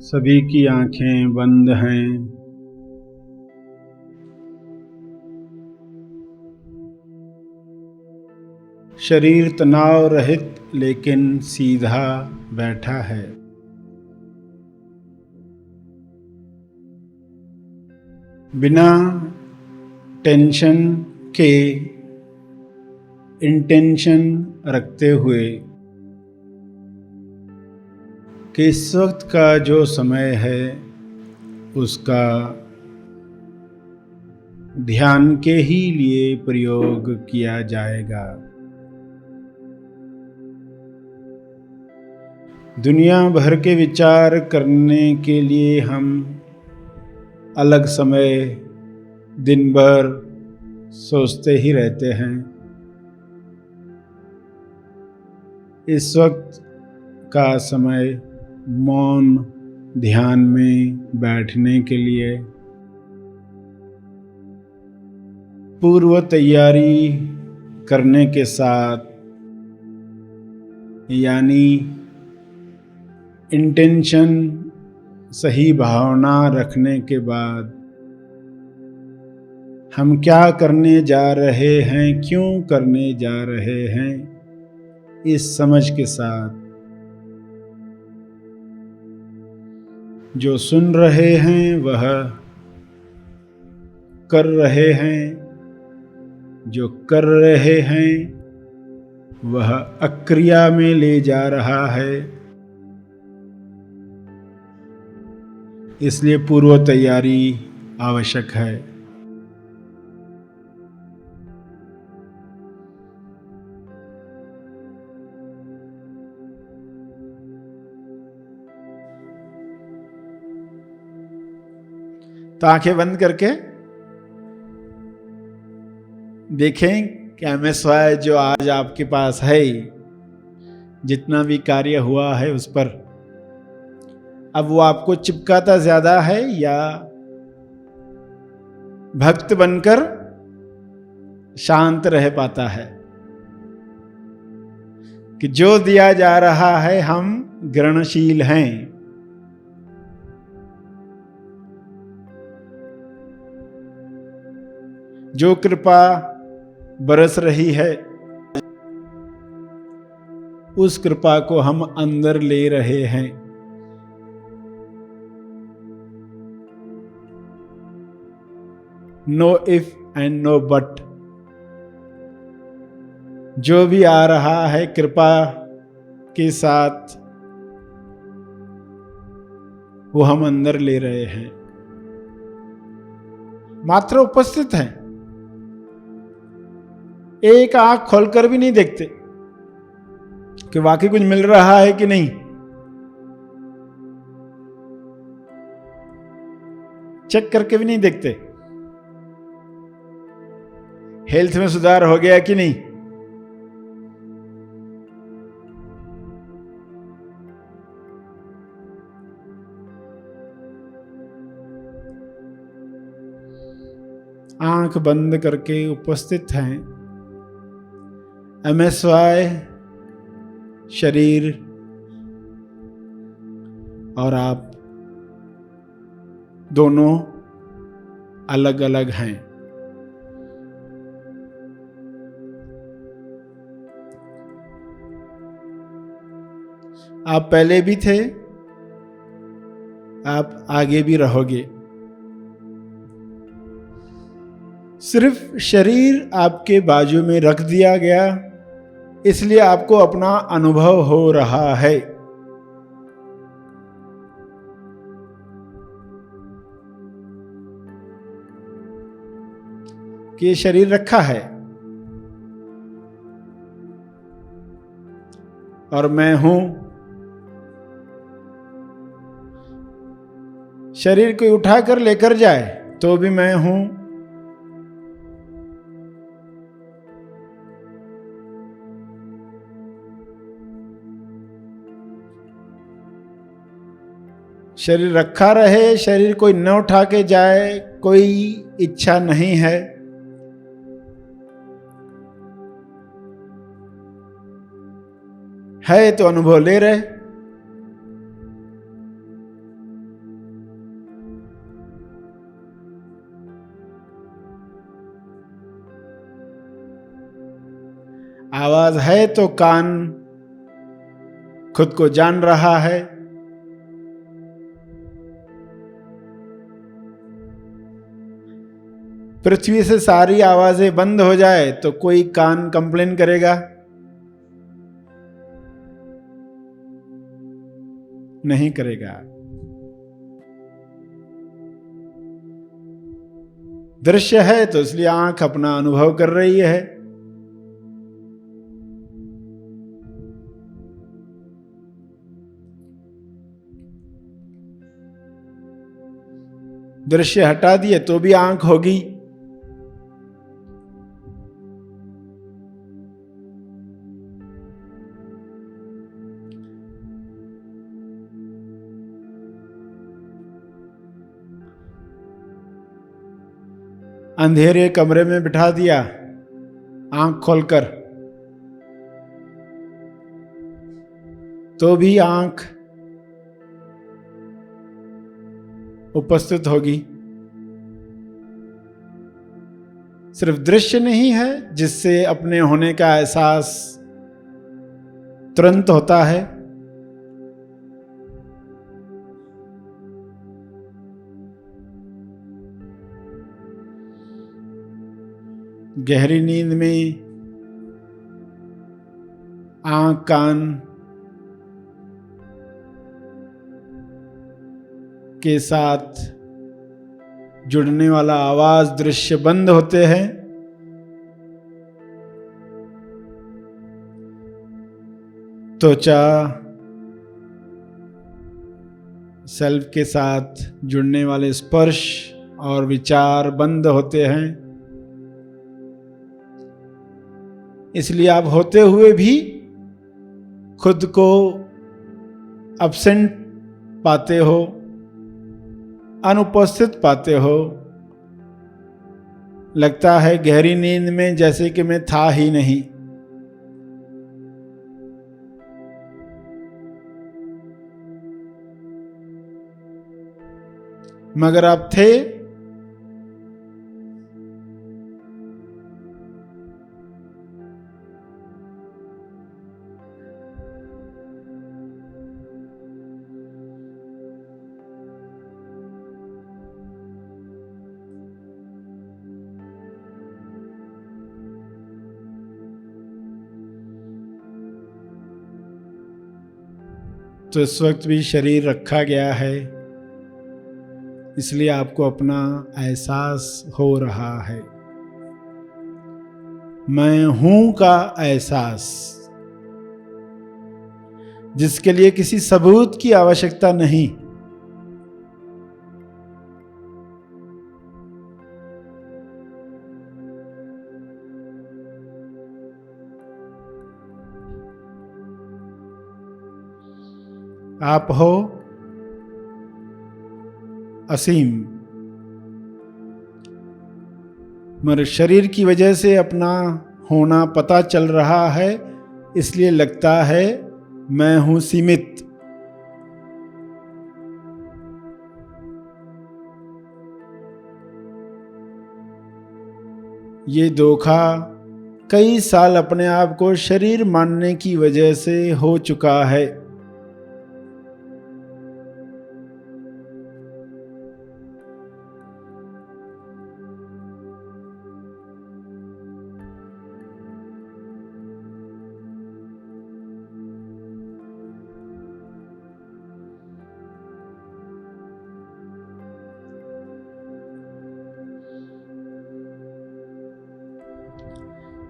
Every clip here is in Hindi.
सभी की आंखें बंद हैं। शरीर तनाव रहित लेकिन सीधा बैठा है। बिना टेंशन के इंटेंशन रखते हुए कि इस वक्त का जो समय है उसका ध्यान के ही लिए प्रयोग किया जाएगा। दुनिया भर के विचार करने के लिए हम अलग समय दिन भर सोचते ही रहते हैं। इस वक्त का समय मौन ध्यान में बैठने के लिए पूर्व तैयारी करने के साथ, यानी इंटेंशन सही भावना रखने के बाद हम क्या करने जा रहे हैं, क्यों करने जा रहे हैं, इस समझ के साथ जो सुन रहे हैं वह कर रहे हैं, जो कर रहे हैं वह अक्रिया में ले जा रहा है। इसलिए पूर्व तैयारी आवश्यक है। तो आंखें बंद करके देखें कि MSY जो आज आपके पास है, जितना भी कार्य हुआ है उस पर अब वो आपको चिपकाता ज्यादा है या भक्त बनकर शांत रह पाता है। कि जो दिया जा रहा है हम ग्रहणशील हैं। जो कृपा बरस रही है उस कृपा को हम अंदर ले रहे हैं। No if and no but. जो भी आ रहा है कृपा के साथ वो हम अंदर ले रहे हैं। मात्र उपस्थित हैं। एक आंख खोलकर भी नहीं देखते कि वाकई कुछ मिल रहा है कि नहीं। चेक करके भी नहीं देखते हेल्थ में सुधार हो गया कि नहीं। आंख बंद करके उपस्थित हैं। MSY शरीर और आप दोनों अलग अलग हैं। आप पहले भी थे, आप आगे भी रहोगे। सिर्फ शरीर आपके बाजू में रख दिया गया, इसलिए आपको अपना अनुभव हो रहा है। कि ये शरीर रखा है और मैं हूं। शरीर को उठाकर लेकर जाए तो भी मैं हूं। शरीर रखा रहे, शरीर कोई न उठा के जाए, कोई इच्छा नहीं है। है तो अनुभव ले रहे। आवाज है तो कान खुद को जान रहा है। पृथ्वी से सारी आवाजें बंद हो जाए तो कोई कान कंप्लेन करेगा? नहीं करेगा। दृश्य है तो इसलिए आंख अपना अनुभव कर रही है। दृश्य हटा दिए तो भी आंख होगी। अंधेरे कमरे में बिठा दिया आंख खोलकर तो भी आंख उपस्थित होगी। सिर्फ दृश्य नहीं है जिससे अपने होने का एहसास तुरंत होता है, गहरी नींद में आंख कान के साथ जुड़ने वाला आवाज दृश्य बंद होते हैं। त्वचा सेल्फ के साथ जुड़ने वाले स्पर्श और विचार बंद होते हैं। इसलिए आप होते हुए भी खुद को अब्सेंट पाते हो, अनुपस्थित पाते हो। लगता है गहरी नींद में जैसे कि मैं था ही नहीं। मगर आप थे। तो इस वक्त भी शरीर रखा गया है, इसलिए आपको अपना एहसास हो रहा है। मैं हूं का एहसास, जिसके लिए किसी सबूत की आवश्यकता नहीं। आप हो असीम, मगर शरीर की वजह से अपना होना पता चल रहा है, इसलिए लगता है मैं हूं सीमित। ये धोखा कई साल अपने आप को शरीर मानने की वजह से हो चुका है।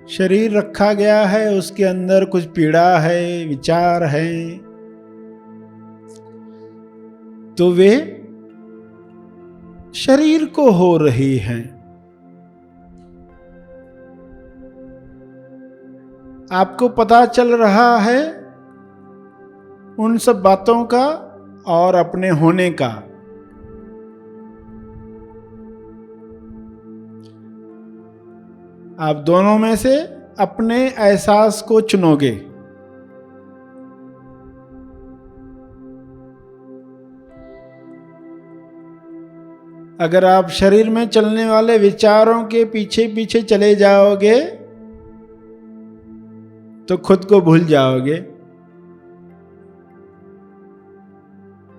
शरीर रखा गया है, उसके अंदर कुछ पीड़ा है, विचार है, तो वे शरीर को हो रही हैं। आपको पता चल रहा है उन सब बातों का और अपने होने का। आप दोनों में से अपने एहसास को चुनोगे। अगर आप शरीर में चलने वाले विचारों के पीछे पीछे चले जाओगे तो खुद को भूल जाओगे।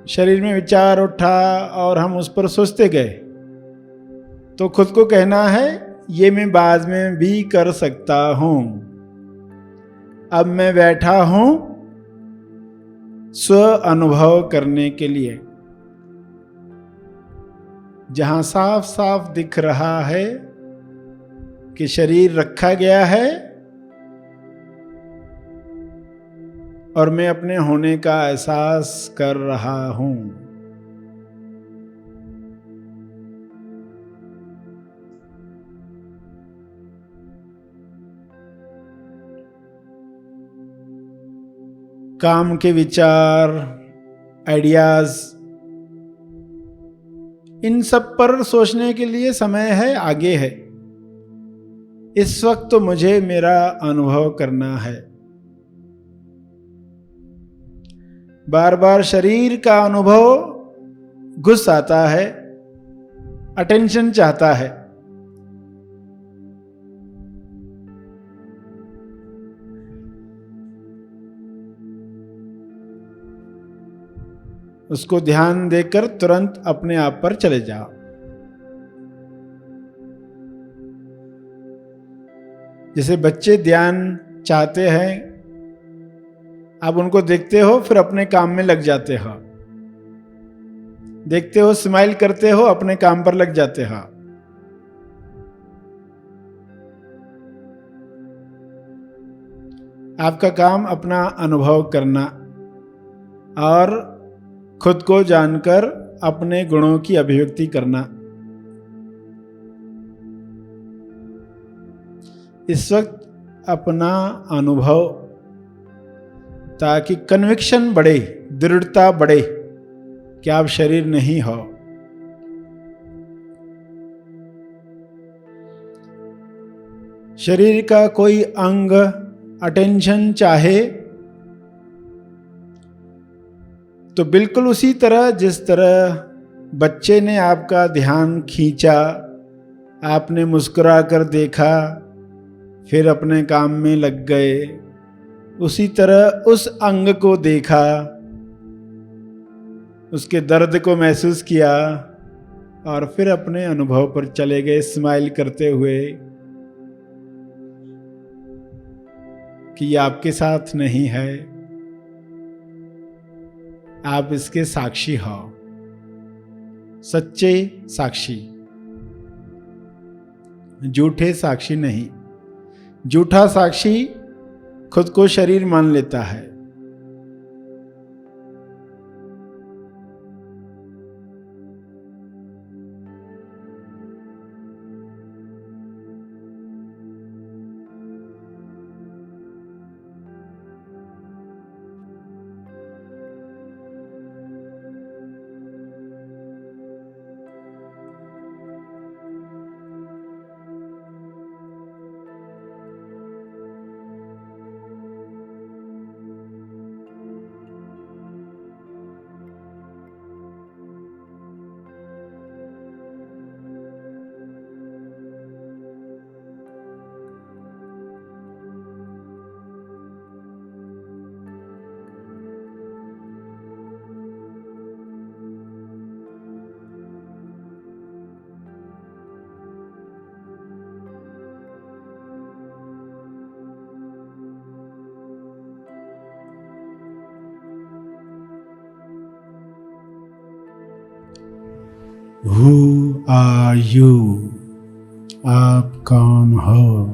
शरीर में विचार उठा और हम उस पर सोचते गए, तो खुद को कहना है ये मैं बाद में भी कर सकता हूं। अब मैं बैठा हूं स्व अनुभव करने के लिए, जहां साफ साफ दिख रहा है कि शरीर रखा गया है और मैं अपने होने का एहसास कर रहा हूं। काम के विचार, आइडियाज, इन सब पर सोचने के लिए समय है, आगे है। इस वक्त तो मुझे मेरा अनुभव करना है। बार बार शरीर का अनुभव घुस आता है, अटेंशन चाहता है। उसको ध्यान देकर तुरंत अपने आप पर चले जाओ। जैसे बच्चे ध्यान चाहते हैं, आप उनको देखते हो फिर अपने काम में लग जाते हो, देखते हो स्माइल करते हो, अपने काम पर लग जाते हो। आपका काम अपना अनुभव करना और खुद को जानकर अपने गुणों की अभिव्यक्ति करना। इस वक्त अपना अनुभव, ताकि कन्विक्शन बढ़े, दृढ़ता बढ़े कि आप शरीर नहीं हो। शरीर का कोई अंग अटेंशन चाहे तो बिल्कुल उसी तरह जिस तरह बच्चे ने आपका ध्यान खींचा, आपने मुस्कुरा कर देखा, फिर अपने काम में लग गए, उसी तरह उस अंग को देखा, उसके दर्द को महसूस किया और फिर अपने अनुभव पर चले गए स्माइल करते हुए कि ये आपके साथ नहीं है, आप इसके साक्षी हो, सच्चे साक्षी, झूठे साक्षी नहीं। झूठा साक्षी खुद को शरीर मान लेता है। Who are you? आप कौन हो?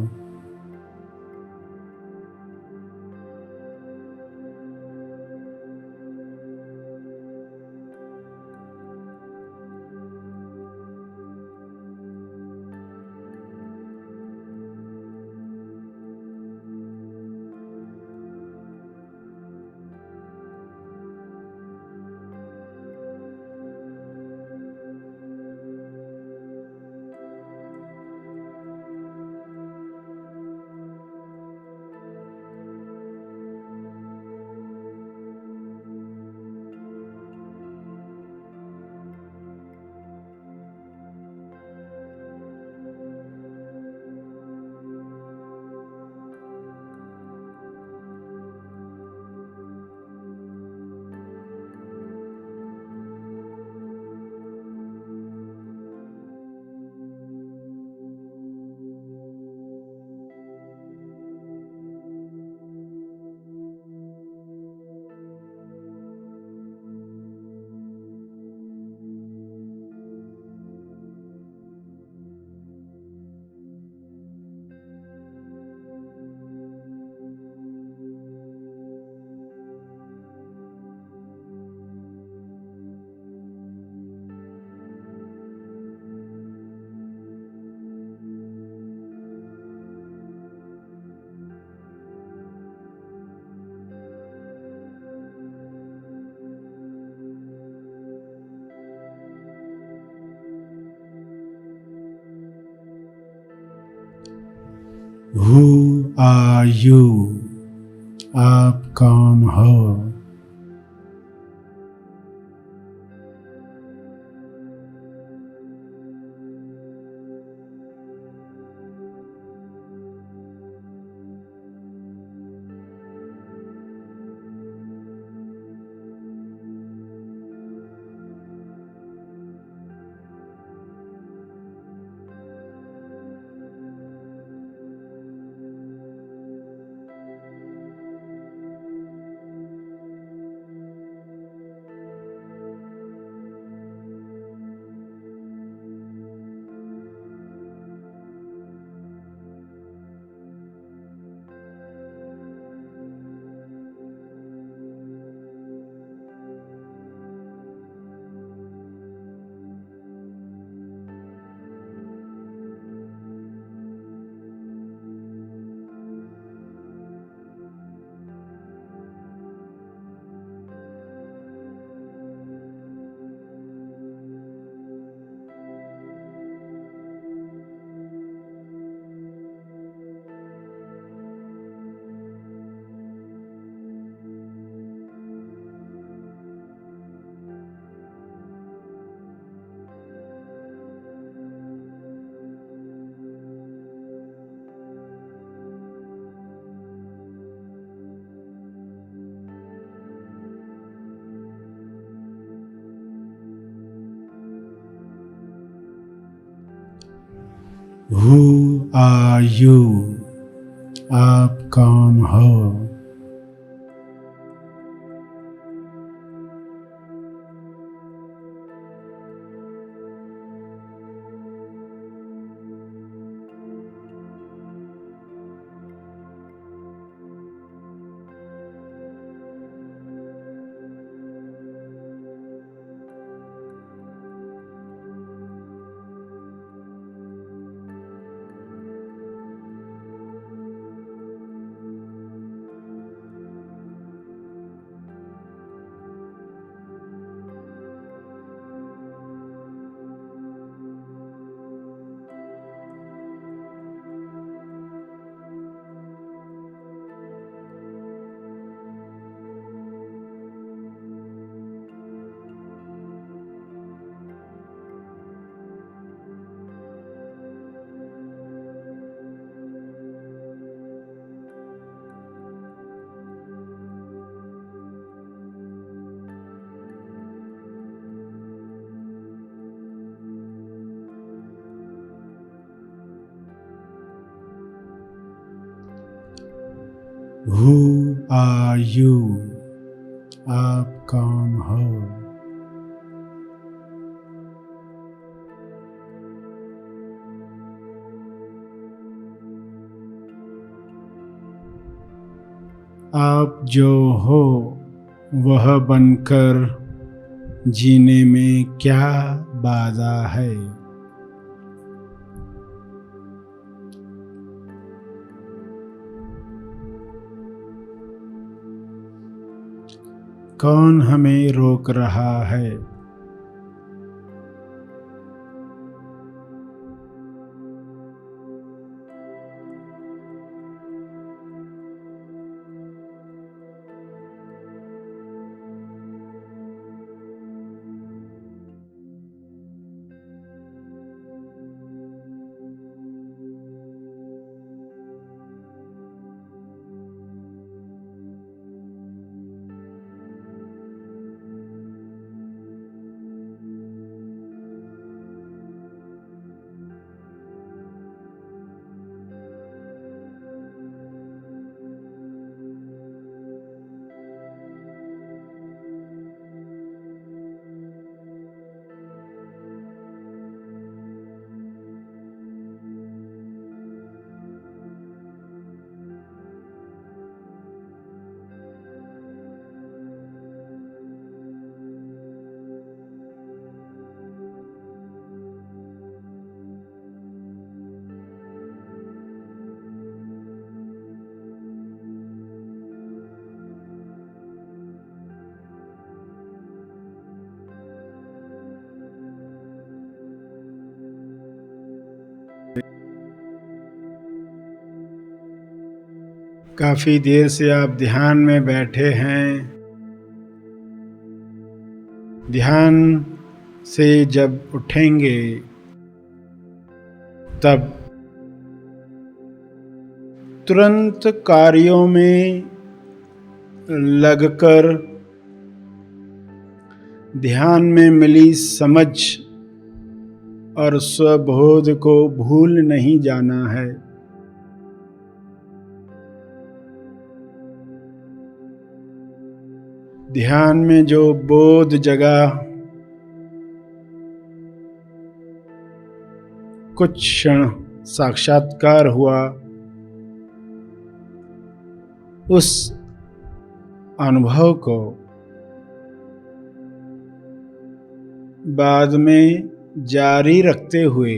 हु आर यू, आप कौन हो? हु आर यू, आप कौन हो? हु आर यू, आप कौन हो? आप जो हो वह बनकर जीने में क्या बाधा है? कौन हमें रोक रहा है? काफ़ी देर से आप ध्यान में बैठे हैं। ध्यान से जब उठेंगे तब तुरंत कार्यों में लगकर ध्यान में मिली समझ और स्वबोध को भूल नहीं जाना है। ध्यान में जो बोध जगा, कुछ क्षण साक्षात्कार हुआ, उस अनुभव को बाद में जारी रखते हुए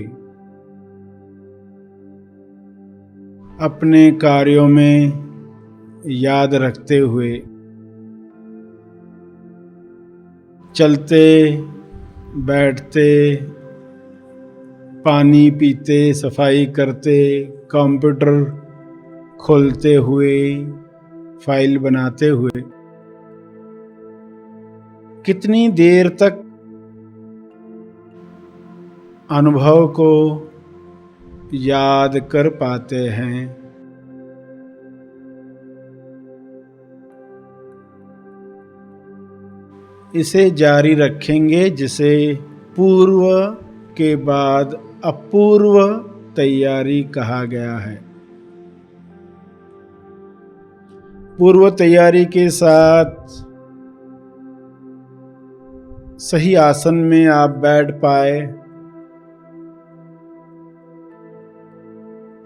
अपने कार्यों में याद रखते हुए चलते बैठते, पानी पीते, सफाई करते, कंप्यूटर खोलते हुए, फाइल बनाते हुए कितनी देर तक अनुभव को याद कर पाते हैं। इसे जारी रखेंगे, जिसे पूर्व के बाद अपूर्व तैयारी कहा गया है। पूर्व तैयारी के साथ सही आसन में आप बैठ पाए,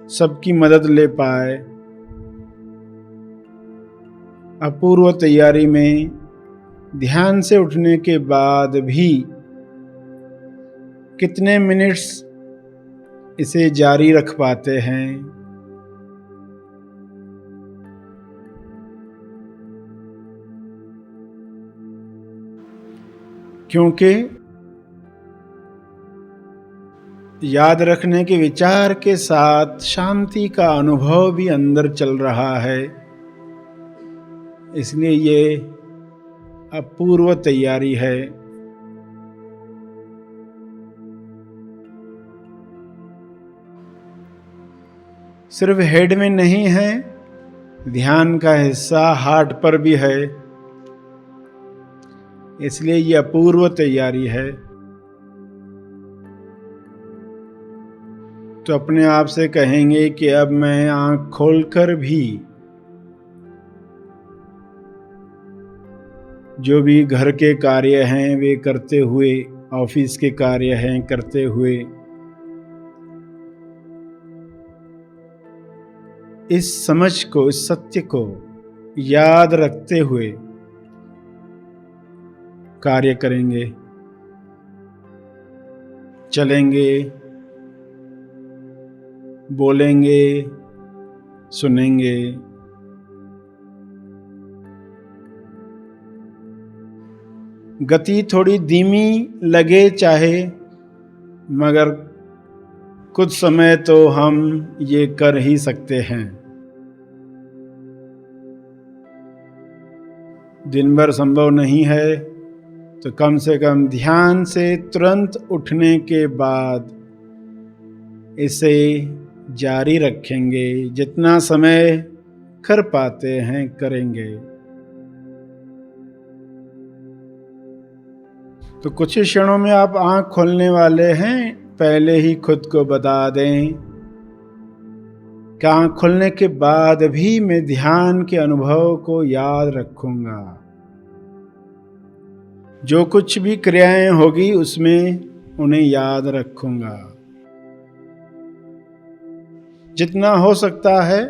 सबकी मदद ले पाए। अपूर्व तैयारी में ध्यान से उठने के बाद भी कितने मिनट्स इसे जारी रख पाते हैं। क्योंकि याद रखने के विचार के साथ शांति का अनुभव भी अंदर चल रहा है, इसलिए ये अपूर्व तैयारी है। सिर्फ हेड में नहीं है, ध्यान का हिस्सा हार्ट पर भी है, इसलिए ये अपूर्व तैयारी है। तो अपने आप से कहेंगे कि अब मैं आंख खोलकर भी जो भी घर के कार्य हैं वे करते हुए, ऑफिस के कार्य हैं करते हुए, इस समझ को, इस सत्य को याद रखते हुए कार्य करेंगे, चलेंगे, बोलेंगे, सुनेंगे। गति थोड़ी धीमी लगे चाहे, मगर कुछ समय तो हम ये कर ही सकते हैं। दिन भर संभव नहीं है तो कम से कम ध्यान से तुरंत उठने के बाद इसे जारी रखेंगे। जितना समय कर पाते हैं करेंगे। तो कुछ ही क्षणों में आप आंख खोलने वाले हैं। पहले ही खुद को बता दें कि आंख खोलने के बाद भी मैं ध्यान के अनुभव को याद रखूंगा। जो कुछ भी क्रियाएं होगी उसमें उन्हें याद रखूंगा। जितना हो सकता है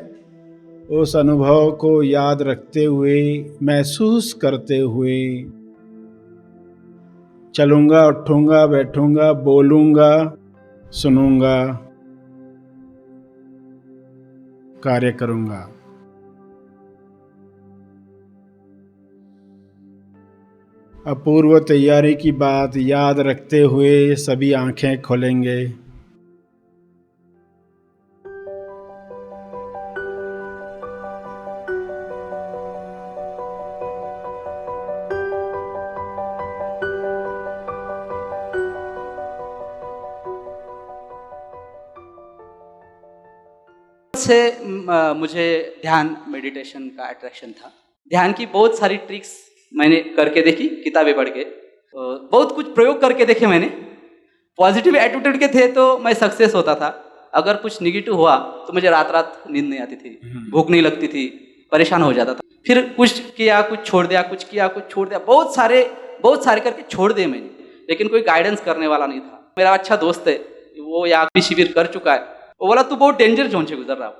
उस अनुभव को याद रखते हुए, महसूस करते हुए चलूंगा, उठूंगा, बैठूंगा, बोलूंगा, सुनूंगा, कार्य करूंगा। अपूर्व तैयारी की बात याद रखते हुए सभी आंखें खोलेंगे। से मुझे ध्यान मेडिटेशन का अट्रैक्शन था। ध्यान की बहुत सारी ट्रिक्स मैंने करके देखी, किताबें पढ़ के, बहुत कुछ प्रयोग करके देखे मैंने। पॉजिटिव एटीट्यूड के थे तो मैं सक्सेस होता था, अगर कुछ निगेटिव हुआ तो मुझे रात रात नींद नहीं आती थी, भूख नहीं लगती थी, परेशान हो जाता था। फिर कुछ किया कुछ छोड़ दिया, कुछ किया कुछ छोड़ दिया, बहुत सारे करके छोड़ दिए मैंने, लेकिन कोई गाइडेंस करने वाला नहीं था। मेरा अच्छा दोस्त है, वो यहाँ भी शिविर कर चुका है, वो बोला तू बहुत डेंजर जोन से गुजर रहा हो,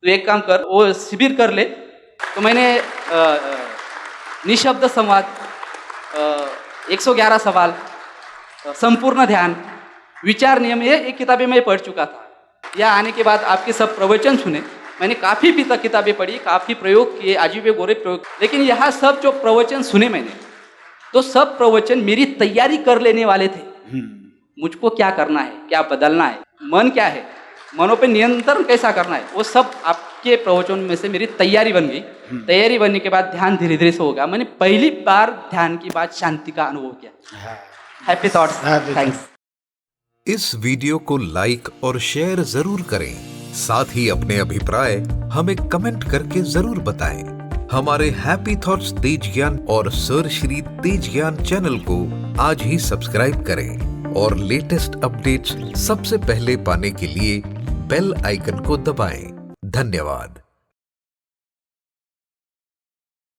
तो एक काम कर, वो शिविर कर ले। तो मैंने निशब्द संवाद, 111 सवाल, संपूर्ण ध्यान, विचार नियम, ये एक किताबें मैं पढ़ चुका था। यहाँ आने के बाद आपके सब प्रवचन सुने, मैंने काफ़ी किताबें पढ़ी, काफ़ी प्रयोग किए, अजीब गोरे प्रयोग, लेकिन यहाँ सब जो प्रवचन सुने मैंने, तो सब प्रवचन मेरी तैयारी कर लेने वाले थे। मुझको क्या करना है, क्या बदलना है, मन क्या है, मनों पे नियंत्रण कैसा करना है, वो सब आपके प्रवचन में से मेरी तैयारी बन गई। तैयारी बनने के बाद ध्यान धीरे धीरे से होगा। मैंने पहली बार ध्यान की बात शांति का अनुभव किया। Happy thoughts, thanks. इस वीडियो को लाइक और शेयर जरूर करें, साथ ही अपने अभिप्राय हमें कमेंट करके जरूर बताएं। हमारे हैप्पी थॉट्स तेज ज्ञान और सर श्री तेज ज्ञान चैनल को आज ही सब्सक्राइब करें और लेटेस्ट अपडेट्स सबसे पहले पाने के लिए बेल आइकन को दबाएं। धन्यवाद।